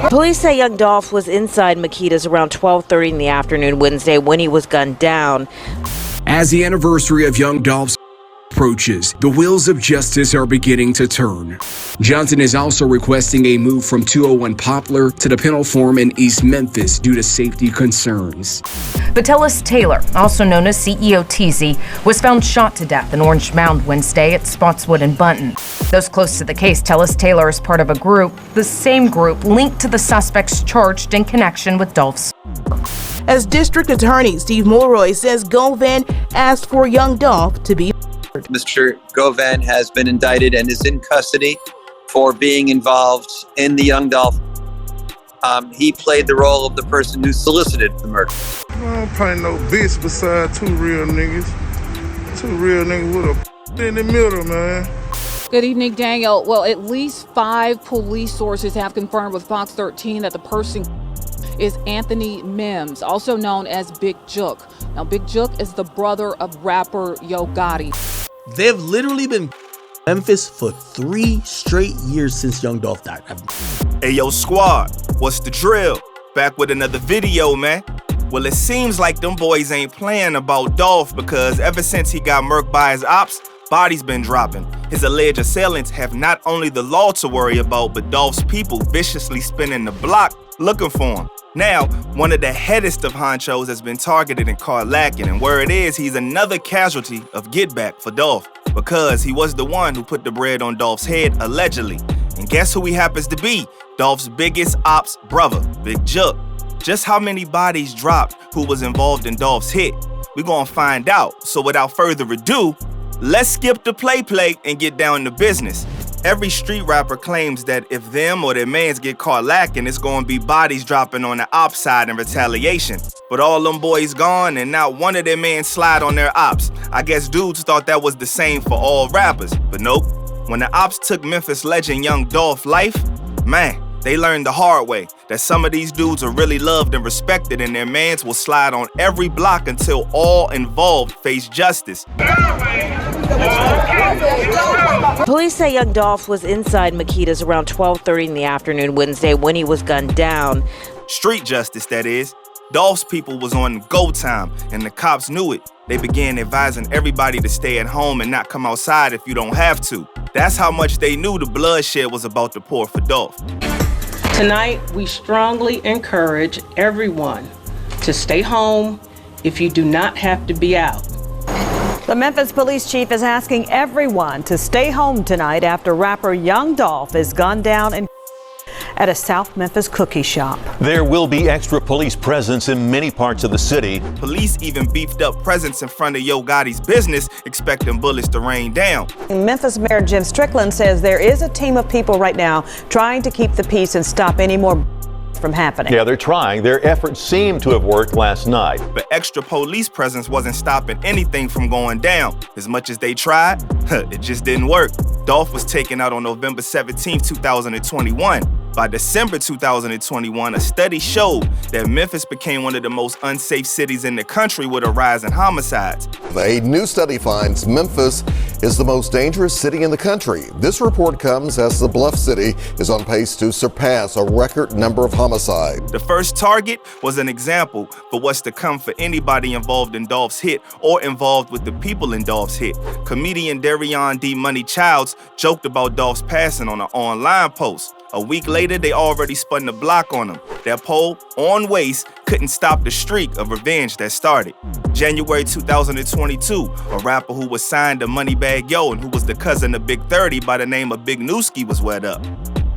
Police say Young Dolph was inside Makita's around 12:30 in the afternoon Wednesday when he was gunned down. As the anniversary of Young Dolph's approaches, the wheels of justice are beginning to turn. Johnson is also requesting a move from 201 Poplar to the penal farm in East Memphis due to safety concerns. Vitellis Taylor, also known as CEO TZ, was found shot to death in Orange Mound Wednesday at Spotswood and Bunton. Those close to the case tell us Taylor is part of a group, the same group linked to the suspects charged in connection with Dolph's. As District Attorney Steve Mulroy says Govan asked for Young Dolph to be Mr. Govan has been indicted and is in custody for being involved in the Young Dolph. He played the role of the person who solicited the murder. I don't find no bitch beside two real niggas. Two real niggas with a in the middle, man. Good evening, Daniel. Well, at least 5 police sources have confirmed with Fox 13 that the person is Anthony Mims, also known as Big Jook. Now, Big Jook is the brother of rapper Yo Gotti. They've literally been Memphis for 3 straight years since Young Dolph died. Hey, yo, squad, what's the drill? Back with another video, man. Well, it seems like them boys ain't playing about Dolph because ever since he got murked by his ops, bodies been dropping. His alleged assailants have not only the law to worry about, but Dolph's people viciously spinning the block looking for him. Now, one of the headest of honchos has been targeted and caught lacking, and where it is, he's another casualty of get back for Dolph because he was the one who put the bread on Dolph's head, allegedly. And guess who he happens to be? Dolph's biggest ops brother, Big Jook. Just how many bodies dropped who was involved in Dolph's hit? We're gonna find out. So without further ado, let's skip the play and get down to business. Every street rapper claims that if them or their mans get caught lacking, it's gonna be bodies dropping on the ops side in retaliation. But all them boys gone and not one of their mans slide on their ops. I guess dudes thought that was the same for all rappers, but nope. When the ops took Memphis legend Young Dolph life, man, they learned the hard way that some of these dudes are really loved and respected and their mans will slide on every block until all involved face justice. Police say Young Dolph was inside Makita's around 12:30 in the afternoon Wednesday when he was gunned down. Street justice, that is. Dolph's people was on go time, and the cops knew it. They began advising everybody to stay at home and not come outside if you don't have to. That's how much they knew the bloodshed was about to pour for Dolph. Tonight, we strongly encourage everyone to stay home if you do not have to be out. The Memphis police chief is asking everyone to stay home tonight after rapper Young Dolph is gunned down at a South Memphis cookie shop. There will be extra police presence in many parts of the city. Police even beefed up presence in front of Yo Gotti's business, expecting bullets to rain down. Memphis Mayor Jim Strickland says there is a team of people right now trying to keep the peace and stop any more from happening. Yeah, they're trying. Their efforts seem to have worked last night. But extra police presence wasn't stopping anything from going down. As much as they tried, it just didn't work. Dolph was taken out on November 17, 2021. By December 2021, a study showed that Memphis became one of the most unsafe cities in the country with a rise in homicides. A new study finds Memphis is the most dangerous city in the country. This report comes as the Bluff City is on pace to surpass a record number of homicides. The first target was an example for what's to come for anybody involved in Dolph's hit or involved with the people in Dolph's hit. Comedian Darion D. Money Childs joked about Dolph's passing on an online post. A week later, they already spun the block on him. That poll, on waste, couldn't stop the streak of revenge that started. January 2022, a rapper who was signed to Moneybagg Yo and who was the cousin of Big 30 by the name of Big Newski was wet up.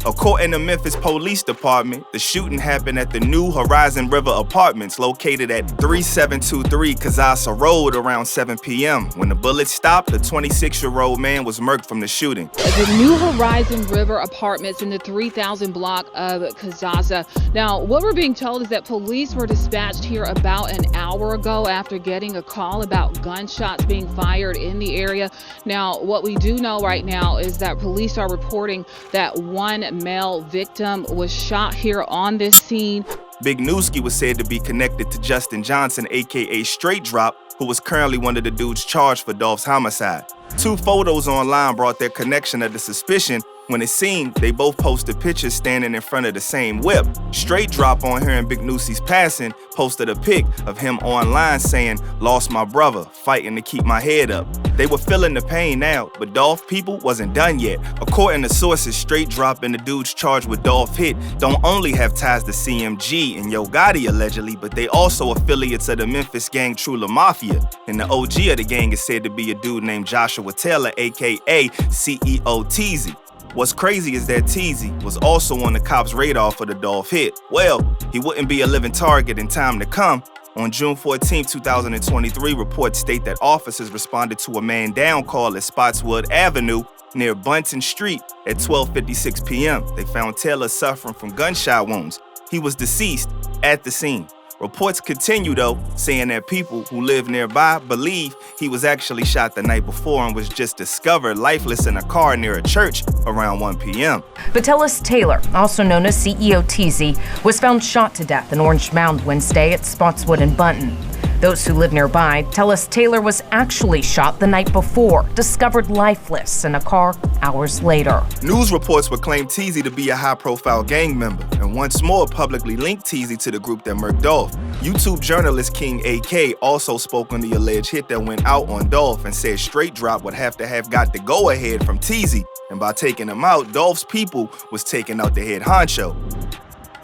According to Memphis Police Department, the shooting happened at the New Horizon River Apartments located at 3723 Kazasa Road around 7 p.m. When the bullets stopped, the 26-year-old man was murked from the shooting. The New Horizon River Apartments in the 3000 block of Kazasa. Now, what we're being told is that police were dispatched here about an hour ago after getting a call about gunshots being fired in the area. Now, what we do know right now is that police are reporting that one male victim was shot here on this scene. Big Newski was said to be connected to Justin Johnson, aka Straight Drop, who was currently one of the dudes charged for Dolph's homicide. 2 photos online brought their connection under suspicion, When it seemed, they both posted pictures standing in front of the same whip. Straight Drop on hearing Big Noosey's passing posted a pic of him online saying, "Lost my brother, fighting to keep my head up." They were feeling the pain now, but Dolph people wasn't done yet. According to sources, Straight Drop and the dudes charged with Dolph hit don't only have ties to CMG and Yo Gotti allegedly, but they also affiliates of the Memphis gang Trula Mafia. And the OG of the gang is said to be a dude named Joshua Taylor, aka CEO Teezy. What's crazy is that Teezy was also on the cops' radar for the Dolph hit. Well, he wouldn't be a living target in time to come. On June 14, 2023, reports state that officers responded to a man down call at Spotswood Avenue near Bunton Street at 12:56 p.m. They found Taylor suffering from gunshot wounds. He was deceased at the scene. Reports continue, though, saying that people who live nearby believe he was actually shot the night before and was just discovered lifeless in a car near a church around 1 p.m. Vitalis Taylor, also known as CEO Teezy, was found shot to death in Orange Mound Wednesday at Spotswood and Bunton. Those who live nearby tell us Taylor was actually shot the night before, discovered lifeless in a car hours later. News reports would claim Teezy to be a high-profile gang member, and once more publicly linked Teezy to the group that murked Dolph. YouTube journalist King AK also spoke on the alleged hit that went out on Dolph and said Straight Drop would have to got the go-ahead from Teezy, and by taking him out, Dolph's people was taking out the head honcho.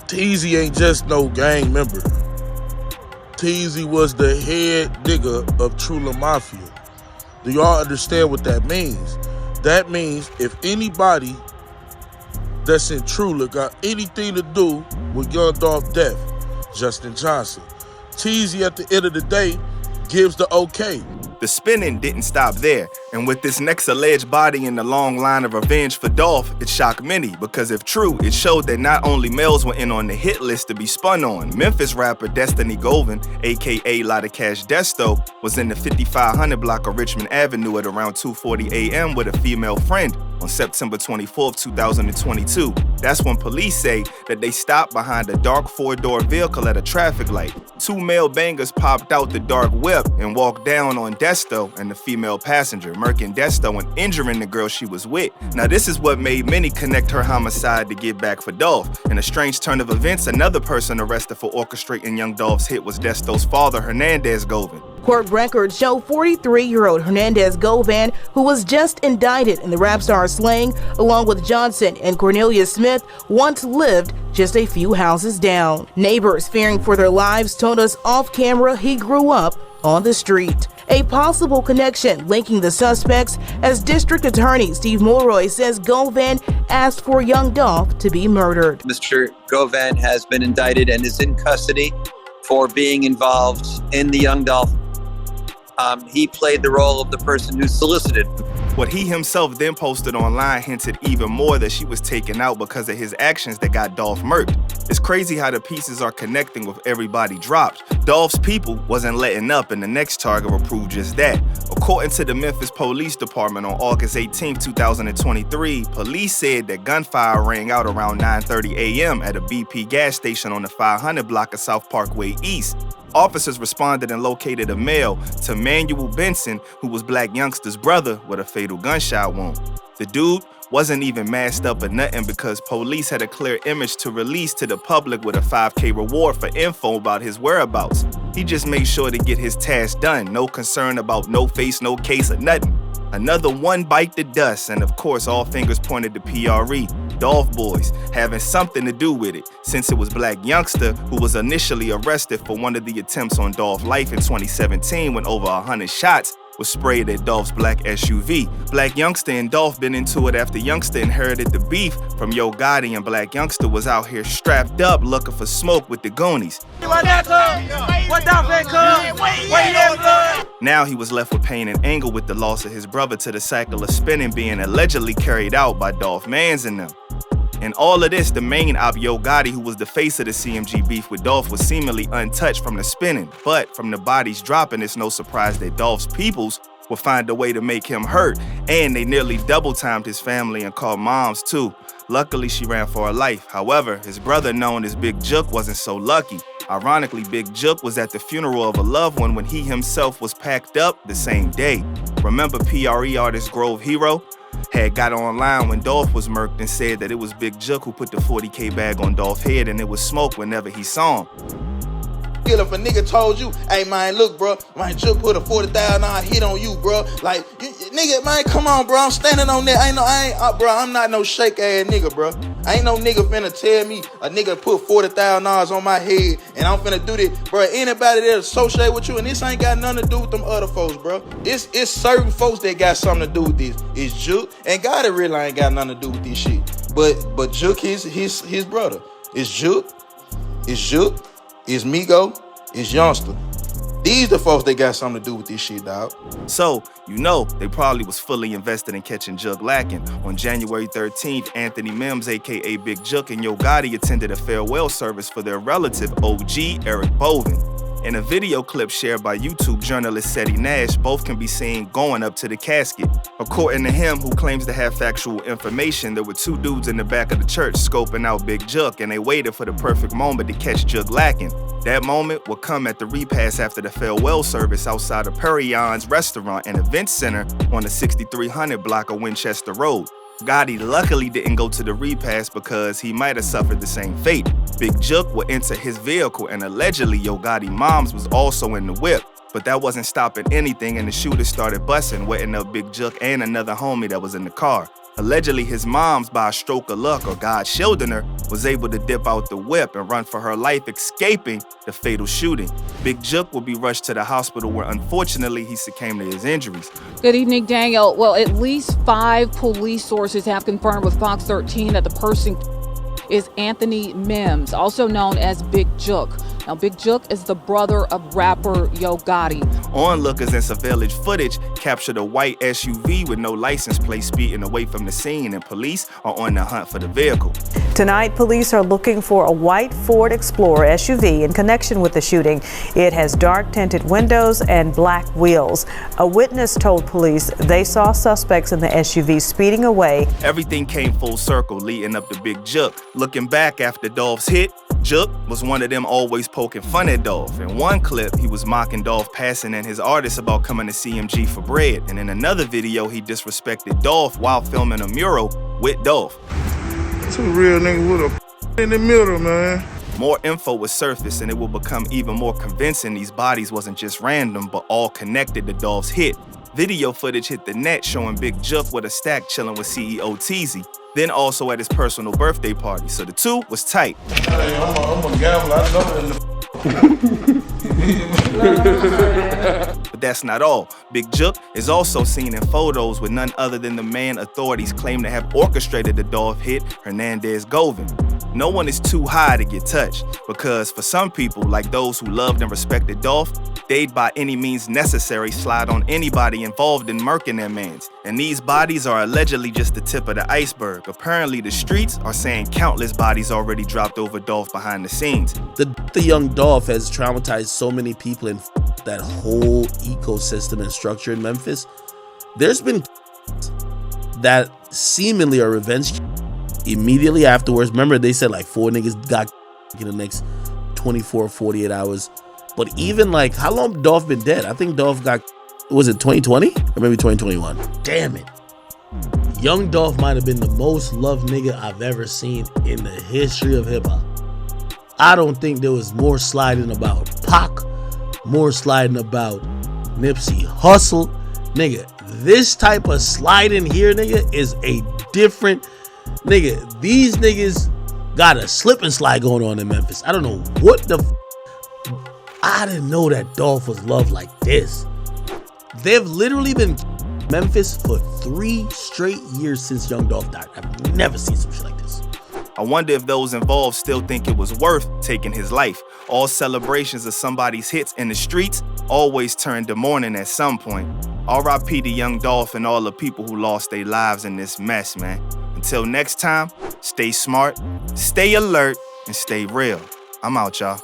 Teezy ain't just no gang member. Teezy was the head nigga of Trula Mafia. Do y'all understand what that means? That means if anybody that's in Trula got anything to do with Young Dolph death, Justin Johnson. Teezy at the end of the day gives the okay. The spinning didn't stop there, and with this next alleged body in the long line of revenge for Dolph, it shocked many, because if true, it showed that not only males were in on the hit list to be spun on. Memphis rapper Destiny Govan, aka Lotta Cash Desto, was in the 5500 block of Richmond Avenue at around 2:40 a.m. with a female friend on September 24, 2022. That's when police say that they stopped behind a dark four-door vehicle at a traffic light. Two male bangers popped out the dark whip and walked down on Desto and the female passenger, murking Desto and injuring the girl she was with. Now this is what made many connect her homicide to get back for Dolph. In a strange turn of events, another person arrested for orchestrating Young Dolph's hit was Desto's father, Hernandez Govan. Court records show 43-year-old Hernandez Govan, who was just indicted in the rap star slaying, along with Johnson and Cornelia Smith, once lived just a few houses down. Neighbors fearing for their lives told us off camera he grew up on the street. A possible connection linking the suspects, as District Attorney Steve Mulroy says Govan asked for Young Dolph to be murdered. Mr. Govan has been indicted and is in custody for being involved in the Young Dolph. He played the role of the person who solicited. What he himself then posted online hinted even more that she was taken out because of his actions that got Dolph murked. It's crazy how the pieces are connecting with everybody dropped. Dolph's people wasn't letting up, and the next target will prove just that. According to the Memphis Police Department on August 18, 2023, police said that gunfire rang out around 9:30 a.m. at a BP gas station on the 500 block of South Parkway East. Officers responded and located a male to Manuel Benson, who was Black Youngster's brother, with a fatal gunshot wound. The dude wasn't even masked up or nothing because police had a clear image to release to the public with a $5K reward for info about his whereabouts. He just made sure to get his task done, no concern about no face, no case, or nothing. Another one bite the dust, and of course all fingers pointed to PRE, Dolph Boys, having something to do with it, since it was Black Youngster who was initially arrested for one of the attempts on Dolph's life in 2017 when over 100 shots was sprayed at Dolph's black SUV. Black Youngster and Dolph been into it after Youngster inherited the beef from Yo Gotti, and Black Youngster was out here strapped up looking for smoke with the Goonies. Now he was left with pain and anger with the loss of his brother to the cycle of spinning being allegedly carried out by Dolph Mans and them. In all of this, the main op, Yo Gotti, who was the face of the CMG beef with Dolph, was seemingly untouched from the spinning. But from the bodies dropping, it's no surprise that Dolph's peoples would find a way to make him hurt, and they nearly double-timed his family and called moms too. Luckily, she ran for her life. However, his brother, known as Big Jook, wasn't so lucky. Ironically, Big Jook was at the funeral of a loved one when he himself was packed up the same day. Remember PRE artist Grove Hero? had got online when Dolph was murked and said that it was Big Jook who put the 40K bag on Dolph's head and it was smoke whenever he saw him. If a nigga told you, hey man, look bro, man, Jook put a $40,000 hit on you, bro. Like, nigga, man, come on, bro. I'm standing on that. Bro, I'm not no shake ass nigga, bro. Ain't no nigga finna tell me a nigga put $40,000 on my head and I'm finna do this, bro. Anybody that associate with you, and this ain't got nothing to do with them other folks, bro. It's certain folks that got something to do with this. It's Jook, and God, it really ain't got nothing to do with this shit. But Jook is his brother. It's Jook. It's Migo, it's Youngster. These the folks that got something to do with this shit, dog. So, you know, they probably was fully invested in catching Jook lacking. On January 13th, Anthony Mims, aka Big Jook, and Yo Gotti attended a farewell service for their relative, OG Eric Bovin. In a video clip shared by YouTube journalist Seti Nash, both can be seen going up to the casket. According to him, who claims to have factual information, there were two dudes in the back of the church scoping out Big Jook, and they waited for the perfect moment to catch Jook lacking. That moment would come at the repast after the farewell service outside of Perion's Restaurant and Event Center on the 6300 block of Winchester Road. Gotti luckily didn't go to the repast because he might have suffered the same fate. Big Jook would enter his vehicle and allegedly Yo Gotti moms was also in the whip. But that wasn't stopping anything and the shooter started busting, wetting up Big Jook and another homie that was in the car. Allegedly, his moms, by a stroke of luck or God shielding her, was able to dip out the whip and run for her life, escaping the fatal shooting. Big Jook will be rushed to the hospital where, unfortunately, he succumbed to his injuries. Good evening, Daniel. Well, at least 5 police sources have confirmed with Fox 13 that the person is Anthony Mims, also known as Big Jook. Now, Big Jook is the brother of rapper Yo Gotti. Onlookers and surveillance footage captured a white SUV with no license plate speeding away from the scene, and police are on the hunt for the vehicle. Tonight, police are looking for a white Ford Explorer SUV in connection with the shooting. It has dark tinted windows and black wheels. A witness told police they saw suspects in the SUV speeding away. Everything came full circle leading up to Big Jook. Looking back after Dolph's hit, Jook was one of them always poking fun at Dolph. In one clip, he was mocking Dolph passing and his artists about coming to CMG for bread. And in another video, he disrespected Dolph while filming a mural with Dolph. Two real niggas with a in the middle, man. More info was surfaced and it will become even more convincing these bodies wasn't just random, but all connected to Dolph's hit. Video footage hit the net showing Big Jook with a stack chilling with CEO Teezy, then also at his personal birthday party, so the two was tight. Hey, I'm a gambler, I know But that's not all. Big Jook is also seen in photos with none other than the man authorities claim to have orchestrated the Dolph hit, Hernandez Govin. No one is too high to get touched, because for some people, like those who loved and respected Dolph, they'd by any means necessary slide on anybody involved in murking their mans. And these bodies are allegedly just the tip of the iceberg. Apparently the streets are saying countless bodies already dropped over Dolph behind the scenes. The Young Dolph has traumatized so many people and that whole ecosystem and structure in Memphis. There's been that seemingly are revenge immediately afterwards. Remember, they said like 4 niggas got in the next 24, 48 hours. But even like, how long Dolph been dead? I think Dolph got, was it 2020 or maybe 2021? Damn it. Young Dolph might have been the most loved nigga I've ever seen in the history of hip hop. I don't think there was more sliding about Pac, more sliding about Nipsey Hussle. Nigga, this type of sliding here, nigga, is a different nigga. These niggas got a slip and slide going on in Memphis. I don't know what the I didn't know that Dolph was loved like this. They've literally been Memphis for 3 straight years since Young Dolph died. I've never seen some shit like this. I wonder if those involved still think it was worth taking his life. All celebrations of somebody's hits in the streets always turn to mourning at some point. R.I.P. to Young Dolph and all the people who lost their lives in this mess, man. Until next time, stay smart, stay alert, and stay real. I'm out, y'all.